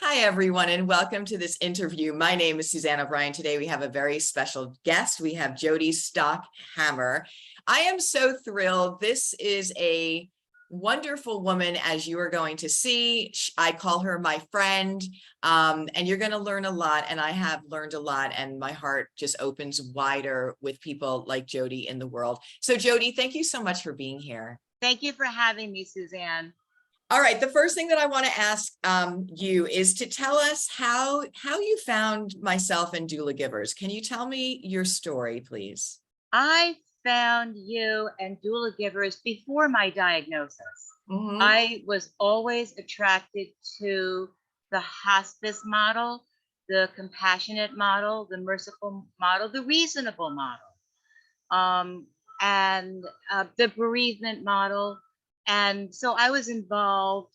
Hi, everyone, and welcome to this interview. My name is Suzanne O'Brien. Today, we have a very special guest. We have Jody Stockhammer. I am so thrilled. This is a wonderful woman, as you are going to see. I call her my friend, and you're going to learn a lot, and I have learned a lot, and my heart just opens wider with people like Jody in the world. So, Jody, thank you so much for being here. Thank you for having me, Suzanne. All right, the first thing that I want to ask you is to tell us how you found myself and Doulagivers. Can you tell me your story, please? I found you and Doulagivers before my diagnosis. Mm-hmm. I was always attracted to the hospice model, the compassionate model, the merciful model, the reasonable model, and the bereavement model. And so I was involved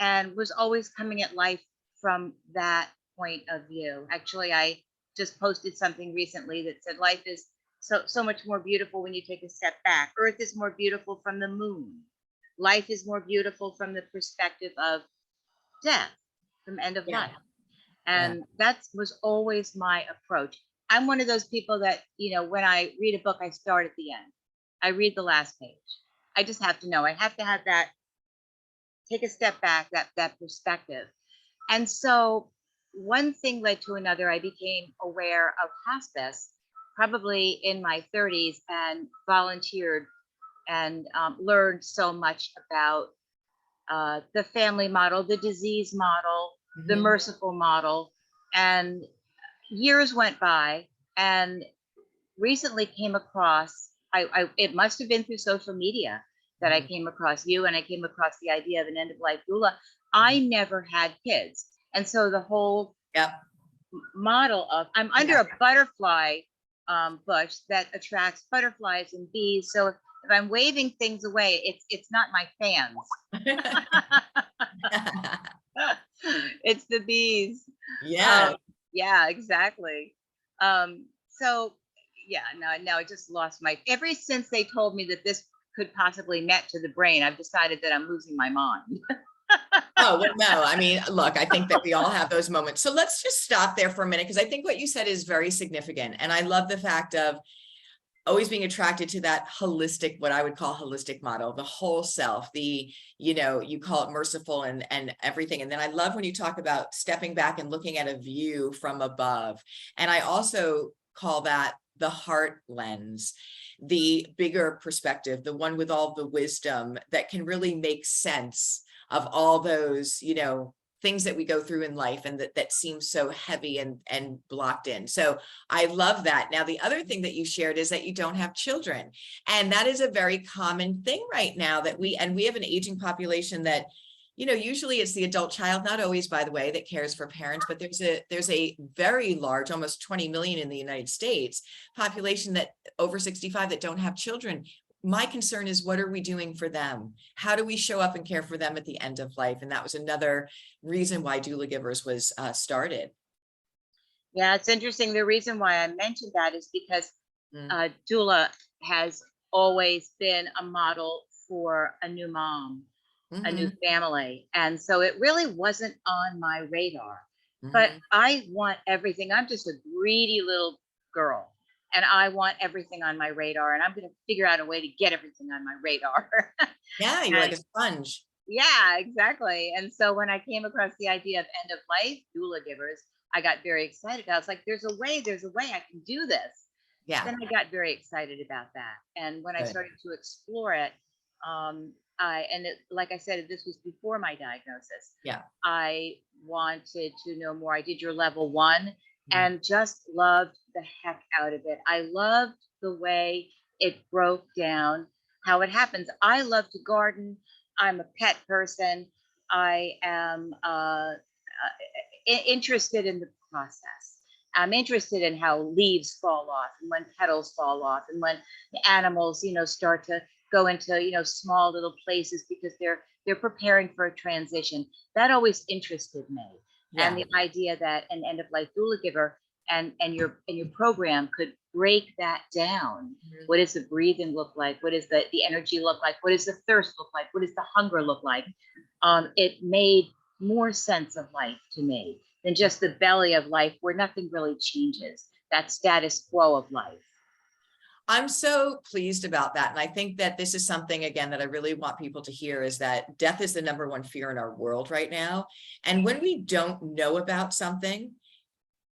and was always coming at life from that point of view. Actually, I just posted something recently that said life is so much more beautiful when you take a step back. Earth is more beautiful from the moon. Life is more beautiful from the perspective of death, from end of life. And that was always my approach. I'm one of those people that, when I read a book, I start at the end. I read the last page. I just have to know. I have to have that, take a step back, that perspective. And so one thing led to another. I became aware of hospice probably in my 30s and volunteered and learned so much about the family model, the disease model, the merciful model. And years went by, and recently came across, it must have been through social media that I came across you, and I came across the idea of an end-of-life doula. I never had kids. And so the whole model of, I'm under a butterfly bush that attracts butterflies and bees. So if I'm waving things away, it's not my fans. It's the bees. Yeah. Yeah, exactly. So yeah, no, I just lost my, ever since they told me that this could possibly net to the brain, I've decided that I'm losing my mind. Oh, well, no, I mean, look, I think that we all have those moments. So let's just stop there for a minute, because I think what you said is very significant. And I love the fact of always being attracted to that holistic, what I would call holistic model, the whole self, the, you call it merciful and everything. And then I love when you talk about stepping back and looking at a view from above. And I also call that the heart lens, the bigger perspective, the one with all the wisdom that can really make sense of all those, things that we go through in life and that seem so heavy and blocked in. So I love that. Now, the other thing that you shared is that you don't have children. And that is a very common thing right now that we have an aging population that, usually it's the adult child, not always, by the way, that cares for parents, but there's a very large, almost 20 million in the United States population that over 65 that don't have children. My concern is, what are we doing for them? How do we show up and care for them at the end of life? And that was another reason why Doulagivers was started. Yeah, it's interesting. The reason why I mentioned that is because doula has always been a model for a new mom, a new family. And so it really wasn't on my radar. But I want everything. I'm just a greedy little girl. And I want everything on my radar, and I'm going to figure out a way to get everything on my radar. Yeah, you're like a sponge. Yeah, exactly. And so when I came across the idea of end of life Doulagivers, I got very excited. I was like, there's a way I can do this. Yeah. Then I got very excited about that. And when I started to explore it, like I said, this was before my diagnosis. Yeah. I wanted to know more. I did your level 1 and just loved the heck out of it. I loved the way it broke down, how it happens. I love to garden. I'm a pet person. I am interested in the process. I'm interested in how leaves fall off and when petals fall off and when the animals, start to go into, small little places because they're preparing for a transition. That always interested me. Yeah. And the idea that an end-of-life doulagiver and your program could break that down. What does the breathing look like? What does the energy look like? What does the thirst look like? What does the hunger look like? It made more sense of life to me than just the belly of life where nothing really changes, that status quo of life. I'm so pleased about that. And I think that this is something, again, that I really want people to hear, is that death is the #1 fear in our world right now. And when we don't know about something,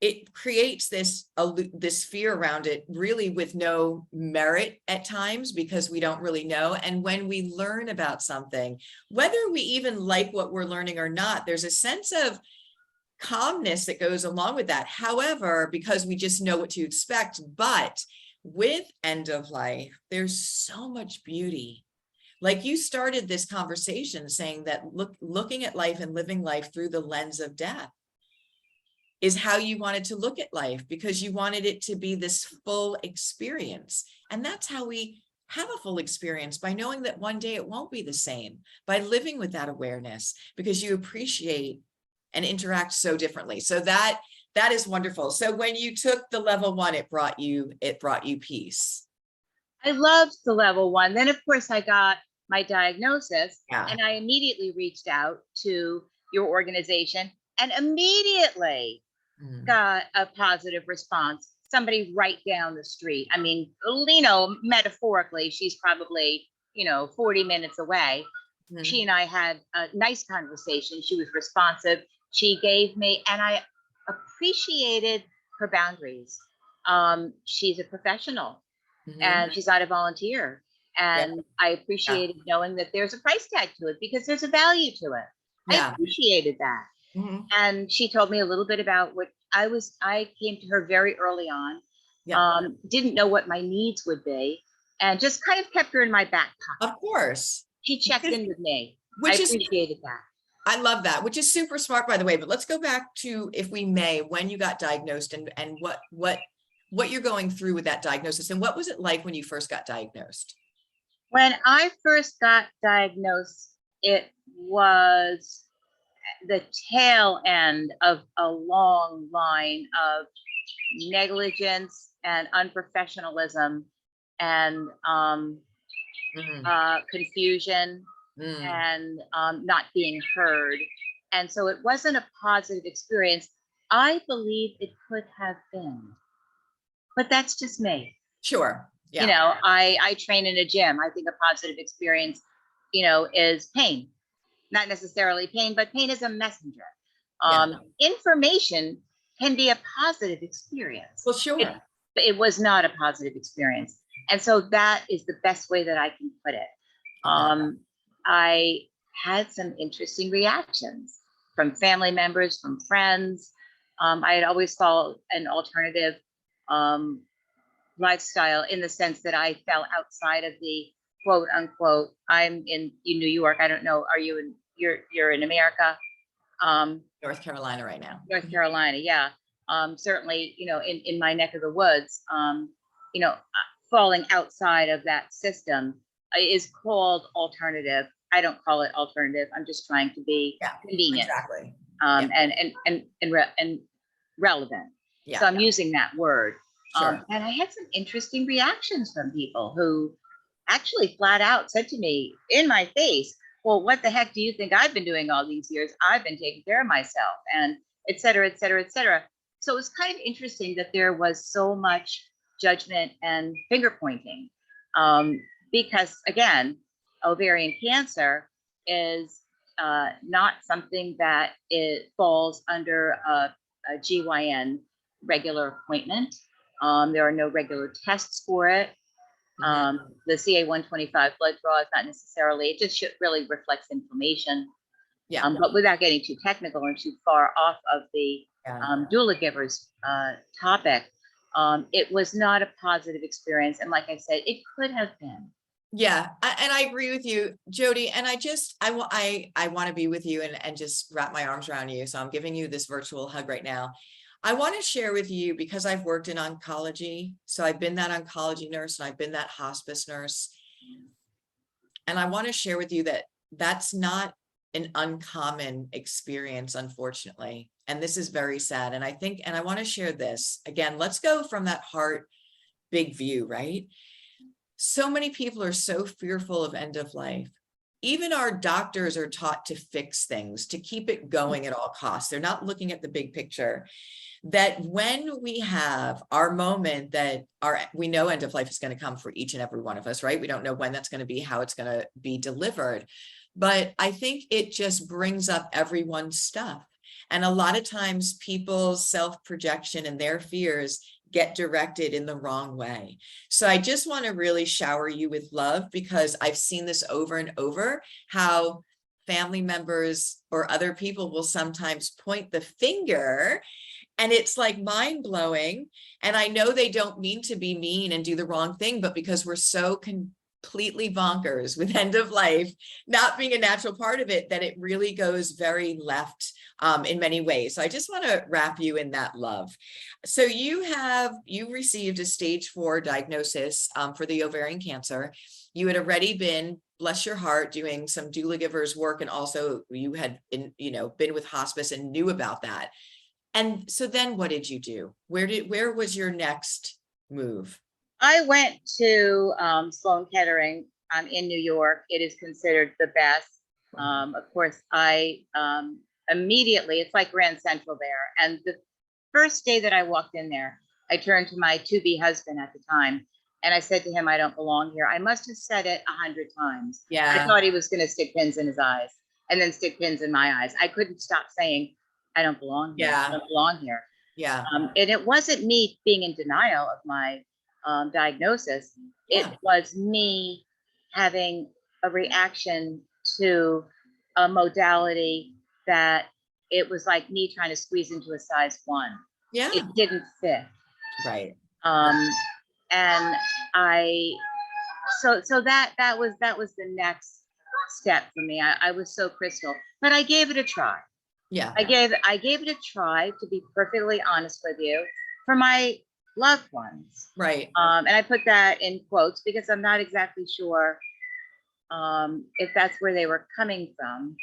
it creates this fear around it, really with no merit at times, because we don't really know. And when we learn about something, whether we even like what we're learning or not, there's a sense of calmness that goes along with that. However, because we just know what to expect. But with end of life, there's so much beauty. Like you started this conversation saying that looking at life and living life through the lens of death is how you wanted to look at life, because you wanted it to be this full experience. And that's how we have a full experience, by knowing that one day it won't be the same, by living with that awareness, because you appreciate and interact so differently. So that is wonderful. So when you took the level 1, it brought you peace. I loved the level 1. Then, of course, I got my diagnosis, Yeah. and I immediately reached out to your organization and immediately got a positive response. Somebody right down the street. I mean, metaphorically, she's probably, 40 minutes away. She and I had a nice conversation. She was responsive. She gave me, and I appreciated her boundaries. She's a professional and she's not a volunteer. And I appreciated knowing that there's a price tag to it, because there's a value to it. I appreciated that. And she told me a little bit about what I came to her very early on, didn't know what my needs would be, and just kind of kept her in my back pocket. Of course. She checked in with me. Which I appreciated that. I love that, which is super smart, by the way. But let's go back to, if we may, when you got diagnosed, and what you're going through with that diagnosis, and what was it like when you first got diagnosed? When I first got diagnosed, it was the tail end of a long line of negligence and unprofessionalism and confusion and not being heard. And so it wasn't a positive experience. I believe it could have been, but that's just me. Sure. Yeah. I train in a gym. I think a positive experience, is pain. Not necessarily pain, but pain is a messenger. Information can be a positive experience. Well, sure. It was not a positive experience. And so that is the best way that I can put it. I had some interesting reactions from family members, from friends. I had always followed an alternative lifestyle, in the sense that I fell outside of the quote unquote, I'm in New York. I don't know. Are you in, you're in America? North Carolina right now. North Carolina. Yeah. Certainly, in my neck of the woods, falling outside of that system is called alternative. I don't call it alternative. I'm just trying to be convenient. Exactly. And relevant. Yeah. So I'm using that word. Sure. And I had some interesting reactions from people who actually flat out said to me in my face, well, what the heck do you think I've been doing all these years? I've been taking care of myself, and et cetera, et cetera, et cetera. So it was kind of interesting that there was so much judgment and finger pointing, because again, ovarian cancer is not something that it falls under a GYN regular appointment. There are no regular tests for it. The CA-125 blood draw is not necessarily, it just really reflects inflammation. But without getting too technical and too far off of the Doulagivers topic, it was not a positive experience. And like I said, it could have been. Yeah, and I agree with you, Jody. And I want to be with you and just wrap my arms around you. So I'm giving you this virtual hug right now. I want to share with you, because I've worked in oncology. So I've been that oncology nurse, and I've been that hospice nurse. And I want to share with you that that's not an uncommon experience, unfortunately. And this is very sad. And I want to share this again. Let's go from that heart, big view, right? So many people are so fearful of end of life. even our doctors are taught to fix things, to keep it going at all costs. They're not looking at the big picture. That when we have our moment that we know end of life is going to come for each and every one of us, right? We don't know when that's going to be, how it's going to be delivered. But I think it just brings up everyone's stuff. And a lot of times people's self-projection and their fears get directed in the wrong way. So I just want to really shower you with love, because I've seen this over and over, how family members or other people will sometimes point the finger, and it's like mind blowing. And I know they don't mean to be mean and do the wrong thing, but because we're so completely bonkers with end of life not being a natural part of it, that it really goes very left in many ways. So I just want to wrap you in that love. So you received a stage 4 diagnosis for the ovarian cancer. You had already been, bless your heart, doing some Doulagivers work, and also you had been with hospice and knew about that. And so then what did you do? Where was your next move? I went to Sloan Kettering in New York. It is considered the best. Of course, I immediately, it's like Grand Central there. And the first day that I walked in there, I turned to my to-be husband at the time, and I said to him, I don't belong here. I must have said it 100 times. Yeah. I thought he was going to stick pins in his eyes and then stick pins in my eyes. I couldn't stop saying, I don't belong here. Yeah. I don't belong here. Yeah. And it wasn't me being in denial of my diagnosis. Yeah. It was me having a reaction to a modality that it was like me trying to squeeze into a size 1. Yeah. It didn't fit. Right. And so that was the next step for me. I was so crystal, but I gave it a try. Yeah. I gave it a try, to be perfectly honest with you, for my loved ones. Right. And I put that in quotes because I'm not exactly sure if that's where they were coming from.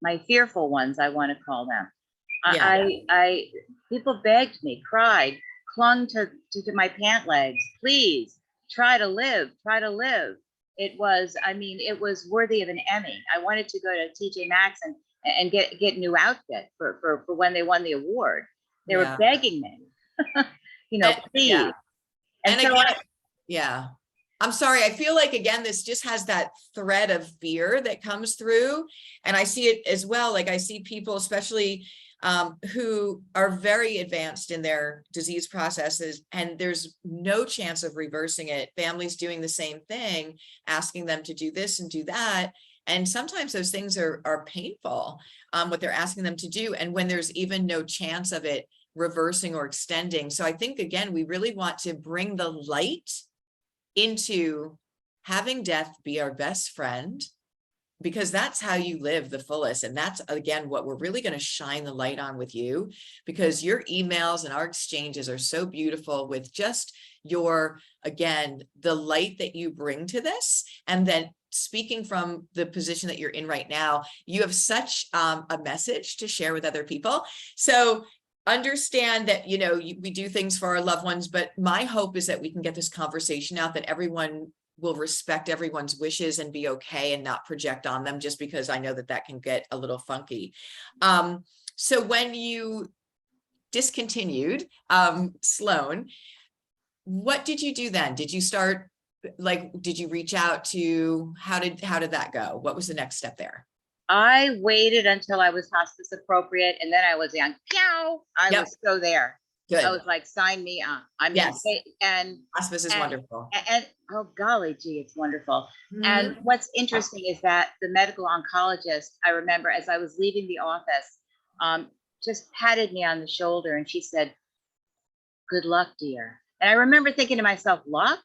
My fearful ones, I want to call them. Yeah. I people begged me, cried, clung to my pant legs. Please try to live, try to live. It was worthy of an Emmy. I wanted to go to TJ Maxx and get a new outfit for when they won the award. They were begging me, please. Yeah. And so again, yeah. I'm sorry. I feel like, again, this just has that thread of fear that comes through. And I see it as well. Like I see people, especially who are very advanced in their disease processes, and there's no chance of reversing it. Families doing the same thing, asking them to do this and do that. And sometimes those things are painful, what they're asking them to do. And when there's even no chance of it reversing or extending. So I think, again, we really want to bring the light into having death be our best friend, because that's how you live the fullest. And that's, again, what we're really going to shine the light on with you, because your emails and our exchanges are so beautiful with just your, again, the light that you bring to this. And then speaking from the position that you're in right now, you have such a message to share with other people. So understand that, we do things for our loved ones, but my hope is that we can get this conversation out, that everyone will respect everyone's wishes and be okay and not project on them, just because I know that can get a little funky. So when you discontinued Sloan, what did you do then? Did you start, did you reach out to, how did that go? What was the next step there? I waited until I was hospice appropriate, and then I was young. I was so there. Good. I was like, sign me up. Yes. And hospice is wonderful. And oh golly gee, it's wonderful. Mm-hmm. And what's interesting is that the medical oncologist, I remember as I was leaving the office, just patted me on the shoulder, and she said, good luck, dear. And I remember thinking to myself, luck?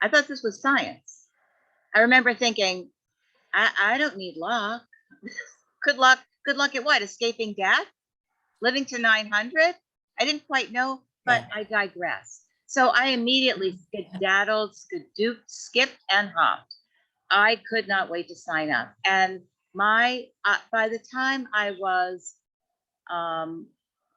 I thought this was science. I remember thinking, I don't need luck. Good luck at what? Escaping death? Living to 900? I didn't quite know, but I digress. So I immediately skedaddled, skipped and hopped. I could not wait to sign up. And by the time I was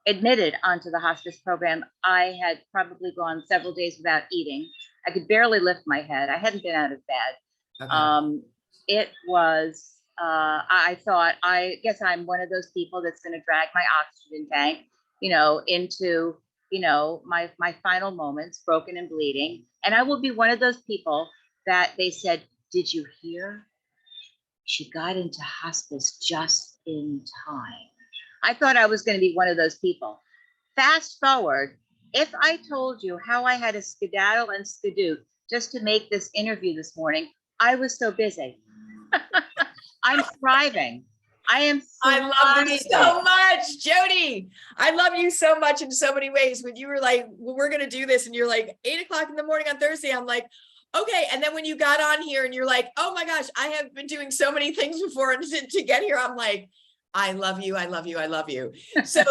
admitted onto the hospice program, I had probably gone several days without eating. I could barely lift my head. I hadn't been out of bed. Okay. It was, I thought, I guess I'm one of those people that's going to drag my oxygen tank, into, my final moments, broken and bleeding. And I will be one of those people that they said, did you hear? She got into hospice just in time. I thought I was going to be one of those people. Fast forward, if I told you how I had to skedaddle and skidoo just to make this interview this morning, I was so busy. I'm thriving. I am I love this so thriving. much, Jody. I love you so much in so many ways. When you were like, well, we're going to do this, and you're like 8 o'clock in the morning on Thursday, I'm like, okay. And then when you got on here and you're like, oh my gosh, I have been doing so many things before, and to get here, I'm like, I love you. I love you. I love you. So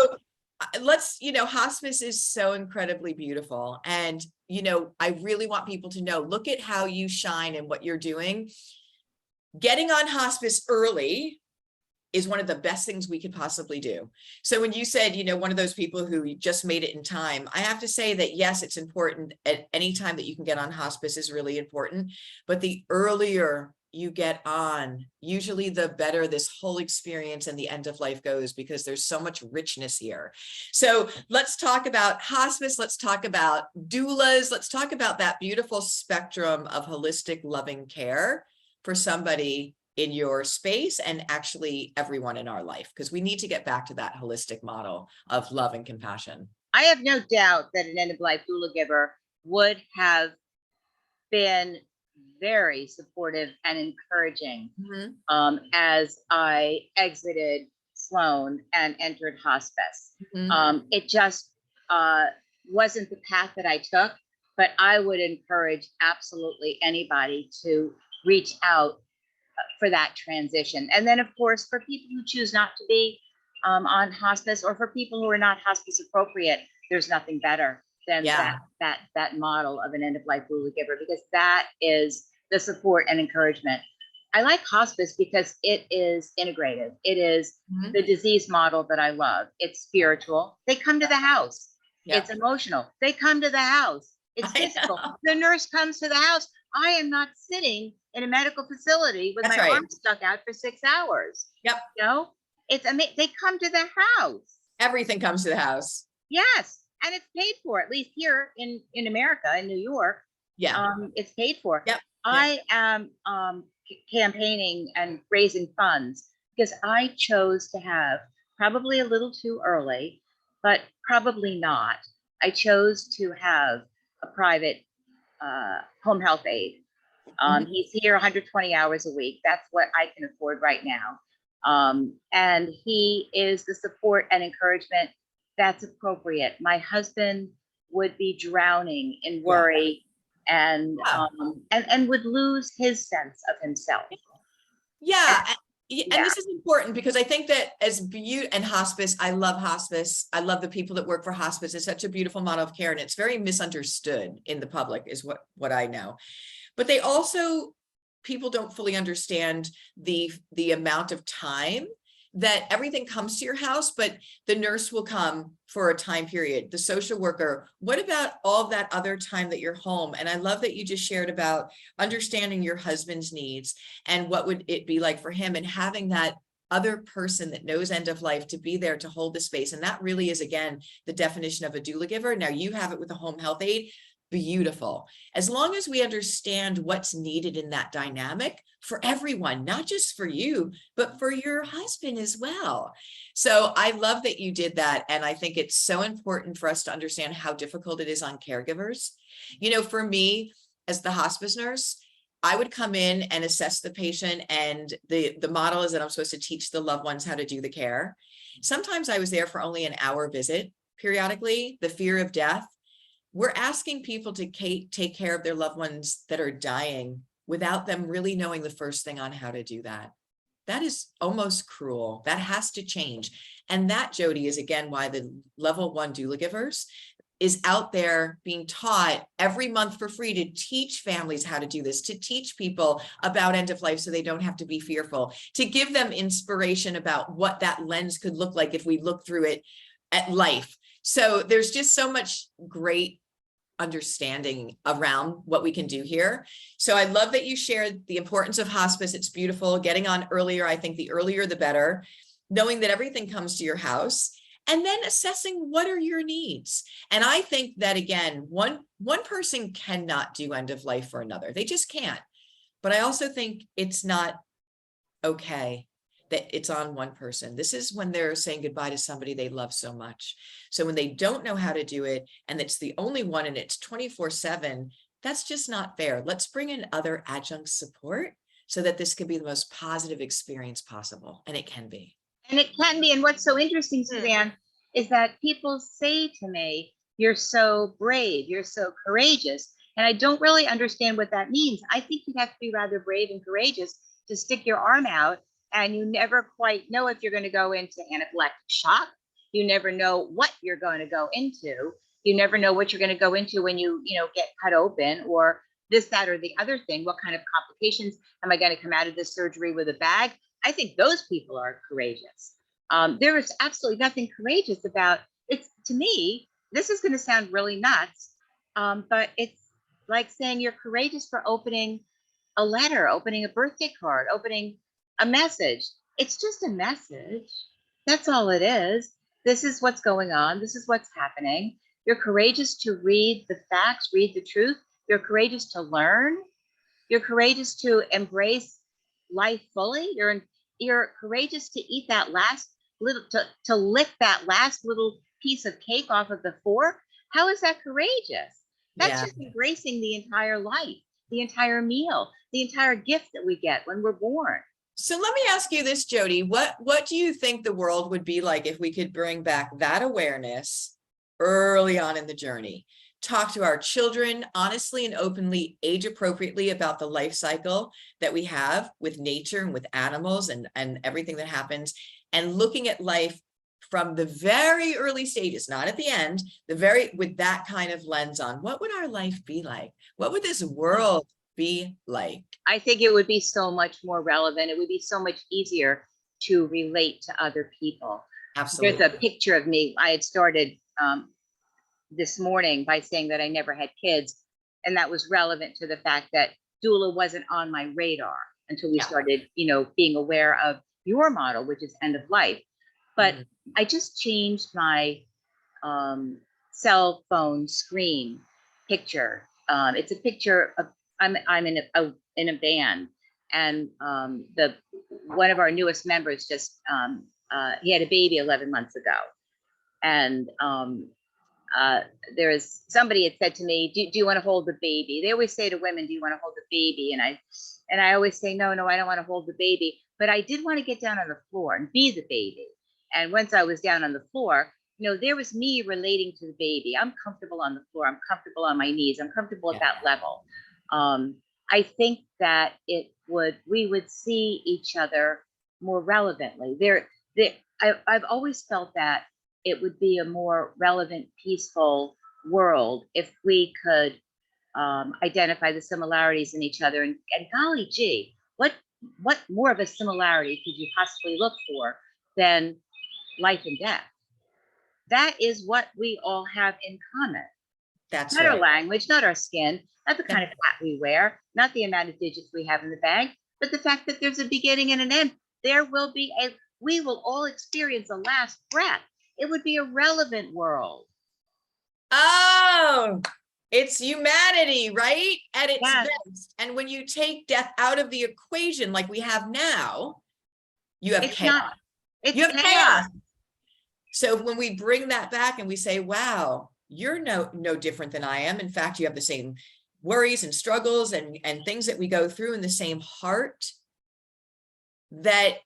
let's, hospice is so incredibly beautiful. And, I really want people to know, look at how you shine and what you're doing. Getting on hospice early is one of the best things we could possibly do. So when you said, one of those people who just made it in time, I have to say that, yes, it's important at any time that you can get on hospice is really important, but the earlier you get on, usually the better this whole experience and the end of life goes, because there's so much richness here. So let's talk about hospice. Let's talk about doulas. Let's talk about that beautiful spectrum of holistic loving care for somebody in your space and actually everyone in our life, because we need to get back to that holistic model of love and compassion. I have no doubt that an end-of-life doula giver would have been very supportive and encouraging as I exited Sloan and entered hospice. It just wasn't the path that I took, but I would encourage absolutely anybody to reach out for that transition. And then, of course, for people who choose not to be on hospice, or for people who are not hospice appropriate, there's nothing better than that model of an end-of-life doula giver, because that is the support and encouragement. I like hospice because it is integrative. It is the disease model that I love. It's spiritual. They come to the house. It's emotional. They come to the house. It's physical. The nurse comes to the house. I am not sitting in a medical facility with my arm stuck out for 6 hours. It's they come to the house. Everything comes to the house. Yes. And it's paid for, at least here in America, in New York. It's paid for. I am campaigning and raising funds because I chose to have, probably a little too early, but probably not, I chose to have a private home health aide. He's here 120 hours a week. That's what I can afford right now. And he is the support and encouragement that's appropriate. My husband would be drowning in worry and would lose his sense of himself. And this is important, because I think that and hospice, I love hospice. I love the people that work for hospice. It's such a beautiful model of care, and it's very misunderstood in the public, is what I know. But they also, people don't fully understand the amount of time that everything comes to your house, but the nurse will come for a time period, the social worker. What about all that other time that you're home? And I love that you just shared about understanding your husband's needs and what would it be like for him, and having that other person that knows end of life to be there to hold the space. And that really is, again, the definition of a doula giver. Now you have it with a home health aide. Beautiful. As long as we understand what's needed in that dynamic for everyone, not just for you, but for your husband as well. So I love that you did that. And I think it's so important for us to understand how difficult it is on caregivers. For me, as the hospice nurse, I would come in and assess the patient, and the model is that I'm supposed to teach the loved ones how to do the care. Sometimes I was there for only an hour visit. Periodically, the fear of death. We're asking people to take care of their loved ones that are dying without them really knowing the first thing on how to do that. That is almost cruel. That has to change. And that, Jody, is again why the level 1 doula givers is out there being taught every month for free to teach families how to do this, to teach people about end of life so they don't have to be fearful, to give them inspiration about what that lens could look like if we look through it at life. So there's just so much great understanding around what we can do here. So I love that you shared the importance of hospice. It's beautiful. Getting on earlier, I think the earlier the better, knowing that everything comes to your house, and then assessing what are your needs. And I think that, again, one person cannot do end of life for another. They just can't. But I also think it's not okay that it's on one person. This is when they're saying goodbye to somebody they love so much. So when they don't know how to do it, and it's the only one, and it's 24/7, that's just not fair. Let's bring in other adjunct support so that this can be the most positive experience possible. And it can be. And it can be. And what's so interesting, Suzanne, is that people say to me, "You're so brave, you're so courageous." And I don't really understand what that means. I think you'd have to be rather brave and courageous to stick your arm out, and you never quite know if you're going to go into anaphylactic shock. You never know what you're going to go into. You never know what you're going to go into when you get cut open, or this, that, or the other thing. What kind of complications? Am I going to come out of this surgery with a bag? I think those people are courageous. There is absolutely nothing courageous about it. To me, this is going to sound really nuts, but it's like saying you're courageous for opening a letter, opening a birthday card, opening a message. It's just a message. That's all it is. This is what's going on. This is what's happening. You're courageous to read the facts, read the truth. You're courageous to learn. You're courageous to embrace life fully. You're courageous to eat that last little, to lick that last little piece of cake off of the fork. How is that courageous? That's just embracing the entire life, the entire meal, the entire gift that we get when we're born. So let me ask you this, Jody, what do you think the world would be like if we could bring back that awareness early on in the journey? Talk to our children honestly and openly, age appropriately, about the life cycle that we have with nature and with animals and everything that happens, and looking at life from the very early stages, not at the end, with that kind of lens on. What would our life be like? What would this world be like? I think it would be so much more relevant. It would be so much easier to relate to other people. Absolutely. There's a picture of me. I had started this morning by saying that I never had kids, and that was relevant to the fact that doula wasn't on my radar until we started, being aware of your model, which is end of life. But I just changed my cell phone screen picture. It's a picture of I'm in a band, and one of our newest members just he had a baby 11 months ago, and there is somebody had said to me, do you want to hold the baby? They always say to women, do you want to hold the baby? And I always say, no, I don't want to hold the baby, but I did want to get down on the floor and be the baby. And once I was down on the floor, there was me relating to the baby. I'm comfortable on the floor. I'm comfortable on my knees. I'm comfortable at that level. I think that we would see each other more relevantly. I've always felt that it would be a more relevant, peaceful world if we could identify the similarities in each other. And golly gee, what more of a similarity could you possibly look for than life and death? That is what we all have in common. That's not right. Our language, not our skin, not the kind of hat we wear, not the amount of digits we have in the bag, but the fact that there's a beginning and an end. We will all experience a last breath. It would be a relevant world. Oh, it's humanity, right? At its best. And when you take death out of the equation, like we have now, you have chaos. You have chaos. So when we bring that back and we say, wow, you're no different than I am. In fact, you have the same worries and struggles and things that we go through in the same heart, that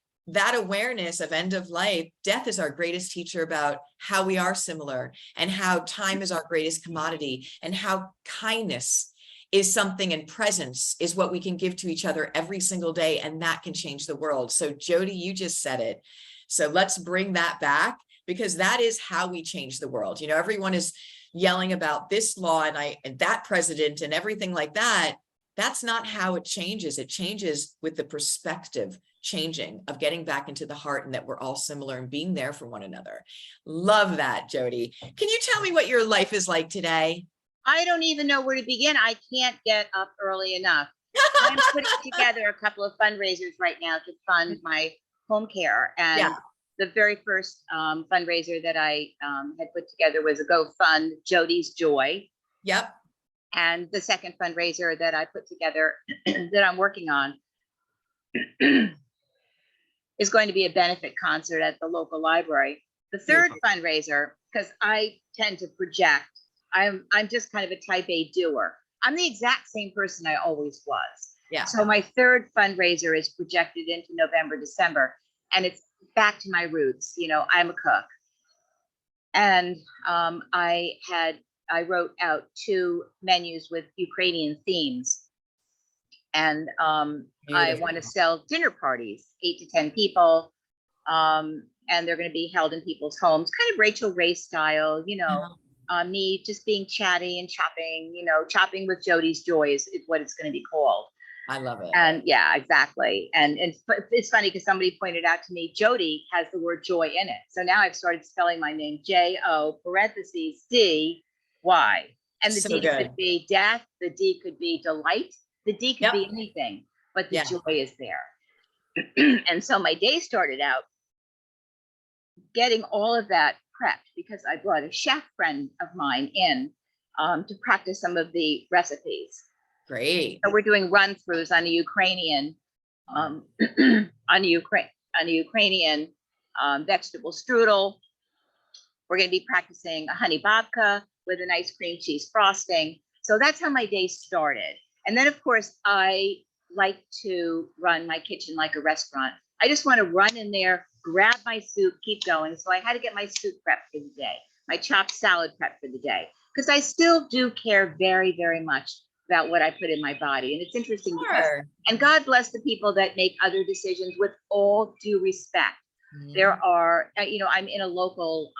awareness of end of life, death is our greatest teacher about how we are similar, and how time is our greatest commodity, and how kindness is something, and presence is what we can give to each other every single day, and that can change the world. So Jody, you just said it. So let's bring that back, because that is how we change the world. Everyone is yelling about this law and that president and everything like that. That's not how it changes. It changes with the perspective changing of getting back into the heart, and that we're all similar and being there for one another. Love that, Jody. Can you tell me what your life is like today? I don't even know where to begin. I can't get up early enough. I'm putting together a couple of fundraisers right now to fund my home care. And Yeah. the very first fundraiser that I had put together was a GoFund Jody's Joy. Yep. And the second fundraiser that I put together that I'm working on is going to be a benefit concert at the local library. The third fundraiser, because I tend to project, I'm just kind of a type A doer. I'm the exact same person I always was. Yeah. So my third fundraiser is projected into November, December, and it's back to my roots. You know, I'm a cook. And I wrote out 2 menus with Ukrainian themes. And I want to sell dinner parties, 8 to 10 people. And they're going to be held in people's homes, kind of Rachel Ray style, you know, me just being chatty and chopping, you know, chopping with Jody's Joy is what it's going to be called. I love it. And yeah, exactly. And it's funny because somebody pointed out to me, Jody has the word joy in it. So now I've started spelling my name J-O parentheses D-Y. And the So D could be death. The D could be delight. The D could be anything, but the joy is there. And so my day started out getting all of that prepped because I brought a chef friend of mine in to practice some of the recipes. Great. So we're doing run-throughs on a Ukrainian vegetable strudel. We're going to be practicing a honey babka with an ice cream cheese frosting. So that's how my day started. And then, of course, I like to run my kitchen like a restaurant. I just want to run in there, grab my soup, keep going. So I had to get my soup prepped for the day, my chopped salad prepped for the day, because I still do care very, very much about what I put in my body. And it's interesting because, and God bless the people that make other decisions with all due respect. There are, you know, I'm in a local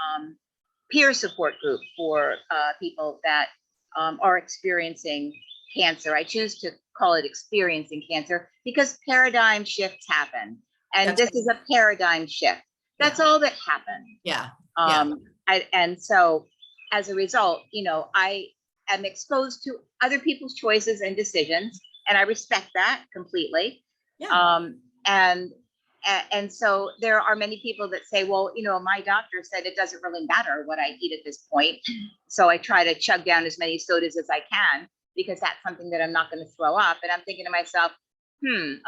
peer support group for people that are experiencing cancer. I choose to call it experiencing cancer because paradigm shifts happen. And this is a paradigm shift. That's all that happened. Yeah. And so as a result, you know, I am exposed to other people's choices and decisions, and I respect that completely. And so there are many people that say, well, you know, my doctor said it doesn't really matter what I eat at this point. So I try to chug down as many sodas as I can because that's something that I'm not going to throw up. And I'm thinking to myself,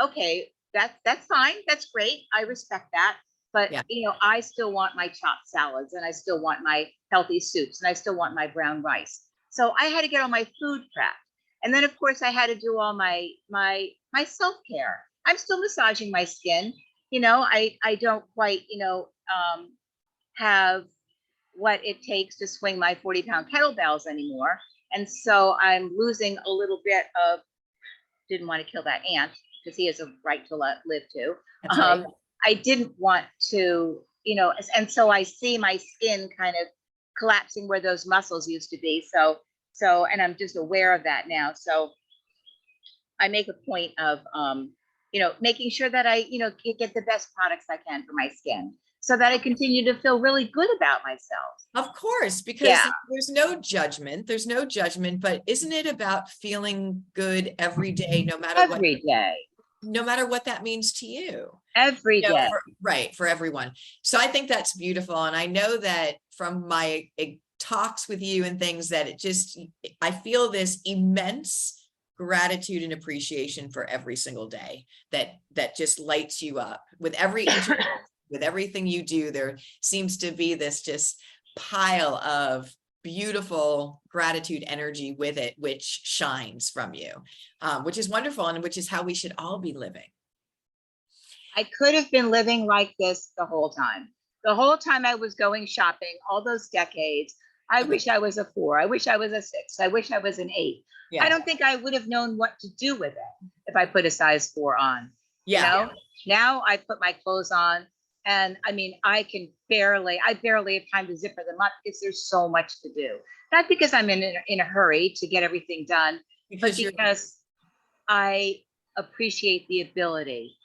okay, that's fine. That's great. I respect that. But, you know, I still want my chopped salads, and I still want my healthy soups, and I still want my brown rice. So I had to get all my food prepped. And then, of course, I had to do all my self-care. I'm still massaging my skin. You know, I don't quite, you know, have what it takes to swing my 40-pound kettlebells anymore. And so I'm losing a little bit of, didn't want to kill that ant because he has a right to live too. I didn't want to, you know, and so I see my skin kind of collapsing where those muscles used to be. So, and I'm just aware of that now. So I make a point of, you know, making sure that I, you know, get the best products I can for my skin so that I continue to feel really good about myself. Of course, because there's no judgment. There's no judgment, but isn't it about feeling good every day, no matter what? Every day. No matter what that means to you. Every day. For everyone. So I think that's beautiful. And I know that from my talks with you and things that I feel this immense gratitude and appreciation for every single day that just lights you up with every with everything you do. There seems to be this just pile of beautiful gratitude energy with it, which shines from you, which is wonderful, and which is how we should all be living. I could have been living like this the whole time. The whole time I was going shopping, all those decades. I wish I was a 4. I wish I was a 6. I wish I was an 8. I don't think I would have known what to do with it if I put a size 4 on. You know? Now I put my clothes on, and I mean, I barely have time to zipper them up because there's so much to do. Not because I'm in a hurry to get everything done, but because I appreciate the ability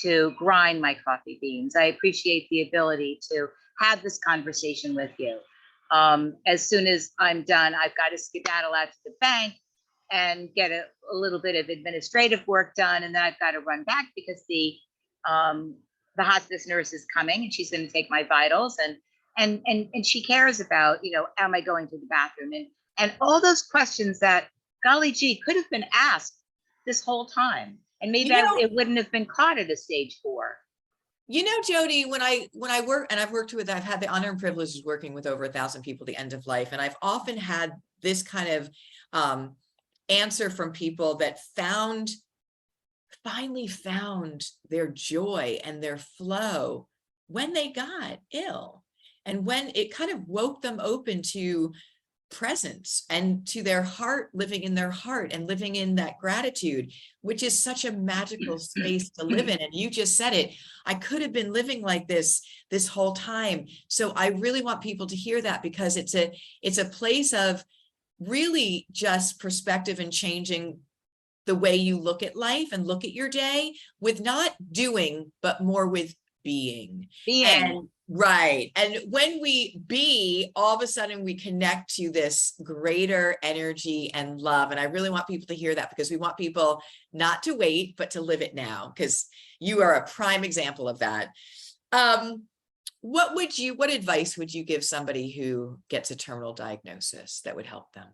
to grind my coffee beans. I appreciate the ability to have this conversation with you. As soon as I'm done, I've got to skedaddle out to the bank and get a little bit of administrative work done, and then I've got to run back because the hospice nurse is coming and she's going to take my vitals, and she cares about, am I going to the bathroom, and all those questions that, golly gee, could have been asked this whole time, and maybe it wouldn't have been caught at a stage 4. Jody, when I work, and I've had the honor and privilege of working with over 1,000 people at the end of life, and I've often had this kind of answer from people that finally found their joy and their flow when they got ill, and when it kind of woke them open to presence and to their heart, living in their heart and living in that gratitude, which is such a magical space to live in. And you just said it, I could have been living like this whole time. So I really want people to hear that, because it's a place of really just perspective and changing the way you look at life and look at your day, with not doing, but more with being. And right. And when we be, all of a sudden we connect to this greater energy and love. And I really want people to hear that, because we want people not to wait, but to live it now, because you are a prime example of that. What advice would you give somebody who gets a terminal diagnosis that would help them?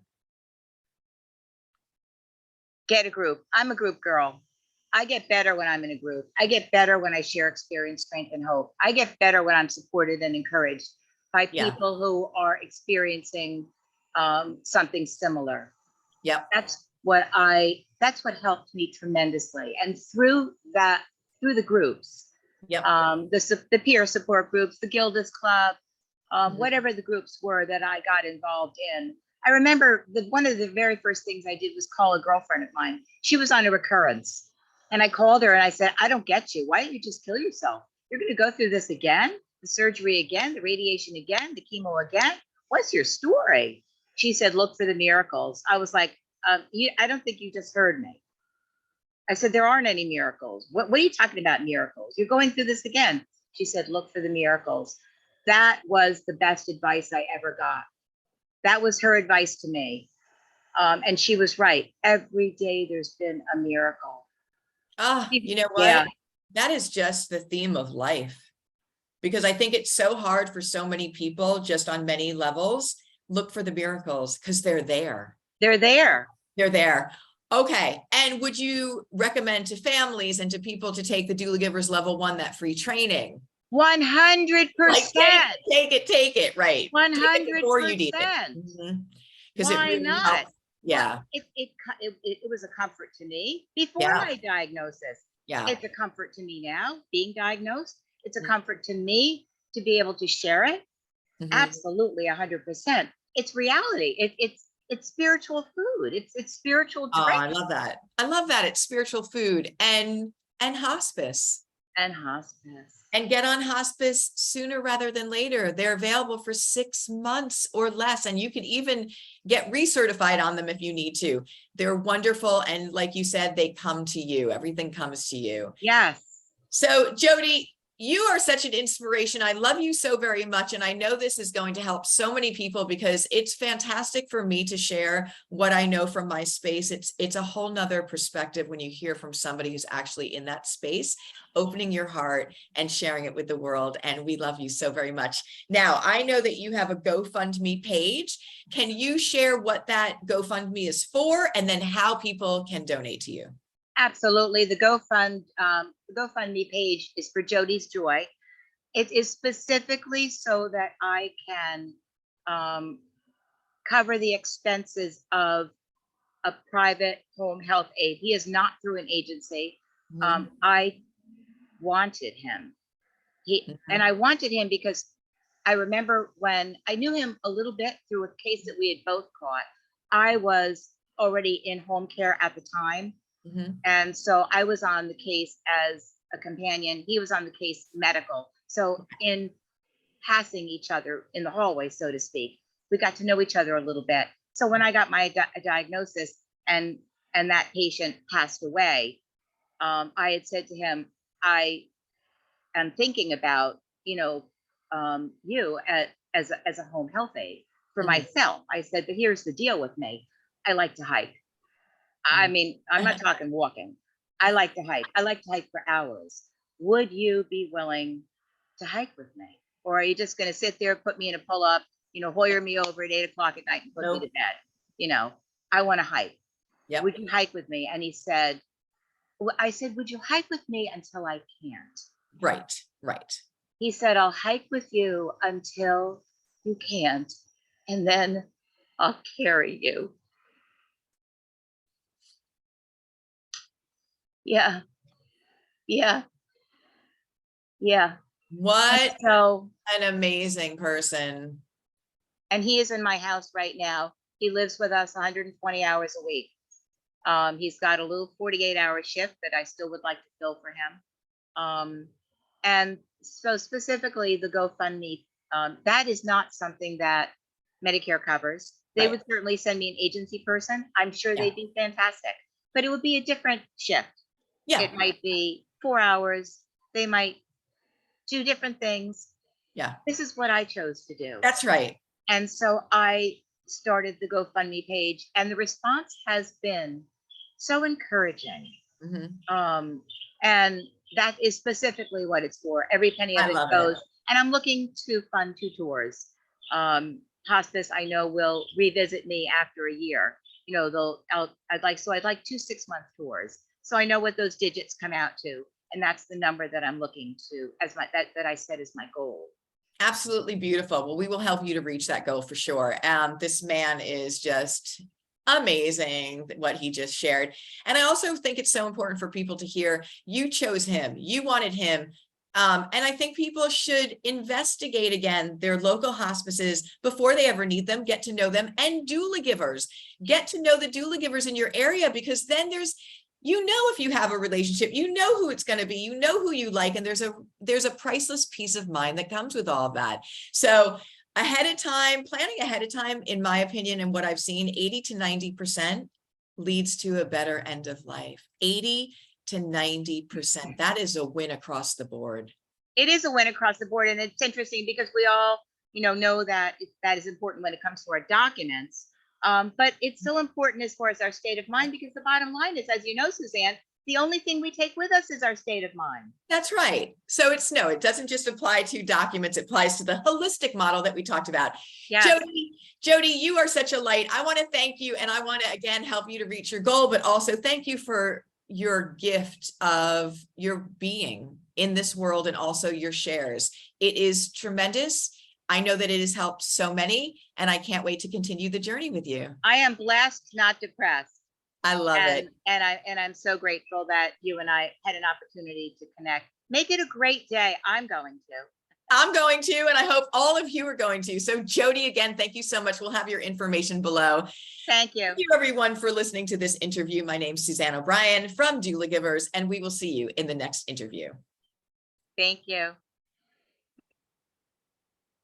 Get a group. I'm a group girl. I get better when I'm in a group. I get better when I share experience, strength, and hope. I get better when I'm supported and encouraged by people who are experiencing something similar. Yep. That's what helped me tremendously. And through the groups, the peer support groups, the Gilda's Club, whatever the groups were that I got involved in. I remember one of the very first things I did was call a girlfriend of mine. She was on a recurrence. And I called her and I said, I don't get you. Why don't you just kill yourself? You're going to go through this again, the surgery again, the radiation again, the chemo again. What's your story? She said, look for the miracles. I was like, I don't think you just heard me. I said, there aren't any miracles. What are you talking about, miracles? You're going through this again. She said, look for the miracles. That was the best advice I ever got. That was her advice to me. And she was right. Every day there's been a miracle. Oh, you know what? Yeah. That is just the theme of life, because I think it's so hard for so many people, just on many levels. Look for the miracles, because they're there. They're there. They're there. Okay. And would you recommend to families and to people to take the Doulagivers Level 1, that free training? 100%. Take it. Right. 100%. Before you need it. Because why not? Helps. Yeah. Well, it was a comfort to me before my diagnosis. Yeah. It's a comfort to me now, being diagnosed. It's a comfort to me to be able to share it. Absolutely, 100%. It's reality. It's spiritual food. It's spiritual drink. Oh, I love that. I love that. It's spiritual food and hospice. And hospice. And get on hospice sooner rather than later. They're available for 6 months or less. And you can even get recertified on them if you need to. They're wonderful. And like you said, they come to you. Everything comes to you. Yes. So Jody, you are such an inspiration. I love you so very much. And I know this is going to help so many people, because it's fantastic for me to share what I know from my space. It's a whole nother perspective when you hear from somebody who's actually in that space, opening your heart and sharing it with the world. And we love you so very much. Now, I know that you have a GoFundMe page. Can you share what that GoFundMe is for, and then how people can donate to you? Absolutely. The GoFundMe page is for Jody's Joy. It is specifically so that I can cover the expenses of a private home health aide. He is not through an agency. I wanted him. And I wanted him because I remember when I knew him a little bit through a case that we had both caught. I was already in home care at the time. And so I was on the case as a companion. He was on the case medical. So in passing each other in the hallway, so to speak, we got to know each other a little bit. So when I got my diagnosis and that patient passed away, I had said to him, I am thinking about, you as a home health aide for Mhm. myself. I said, but here's the deal with me. I like to hike. I Mm. mean, I'm not talking walking. I like to hike. I like to hike for hours. Would you be willing to hike with me? Or are you just going to sit there, put me in a pull up, hoyer me over at 8 o'clock at night and put me to Nope. bed? I want to hike. Yep. Would you hike with me? And he said, I said, would you hike with me until I can't? Right. Right. He said, I'll hike with you until you can't, and then I'll carry you. Yeah, yeah, yeah. What So, an amazing person. and he is in my house right now. He lives with us 120 hours a week. He's got a little 48-hour shift that I still would like to fill for him. And so specifically the GoFundMe, that is not something that Medicare covers. They Right. would certainly send me an agency person. I'm sure Yeah. they'd be fantastic, but it would be a different shift. Yeah. It might be 4 hours. They might do different things. Yeah. This is what I chose to do. That's right. And so I started the GoFundMe page, and the response has been so encouraging. Mhm. And that is specifically what it's for. Every penny of I it love goes. it. And I'm looking to fund 2 tours. Hospice, I know, will revisit me after a year. I'd like 2 6-month tours. So I know what those digits come out to. And that's the number that I'm looking to as that I set as my goal. Absolutely beautiful. Well, we will help you to reach that goal for sure. This man is just amazing, what he just shared. And I also think it's so important for people to hear you chose him, you wanted him. And I think people should investigate again their local hospices before they ever need them, get to know them, and doula givers. Get to know the doula givers in your area, because then if you have a relationship, who it's going to be, who you like, and there's a priceless peace of mind that comes with all of that. So planning ahead of time, in my opinion, and what I've seen, 80 to 90% leads to a better end of life. 80 to 90%. That is a win across the board. It is a win across the board. And it's interesting because we all, know that that is important when it comes to our documents. But it's still important as far as our state of mind, because the bottom line is, as you know, Suzanne, the only thing we take with us is our state of mind. That's right. So it doesn't just apply to documents, it applies to the holistic model that we talked about. Yes. Jody, you are such a light. I want to thank you, and I want to again help you to reach your goal, but also thank you for your gift of your being in this world and also your shares. It is tremendous. I know that it has helped so many, and I can't wait to continue the journey with you. I am blessed, not depressed. I love it. And I'm so grateful that you and I had an opportunity to connect. Make it a great day. I'm going to, and I hope all of you are going to. So Jody, again, thank you so much. We'll have your information below. Thank you. Thank you, everyone, for listening to this interview. My name's Suzanne O'Brien from Doula Givers, and we will see you in the next interview. Thank you.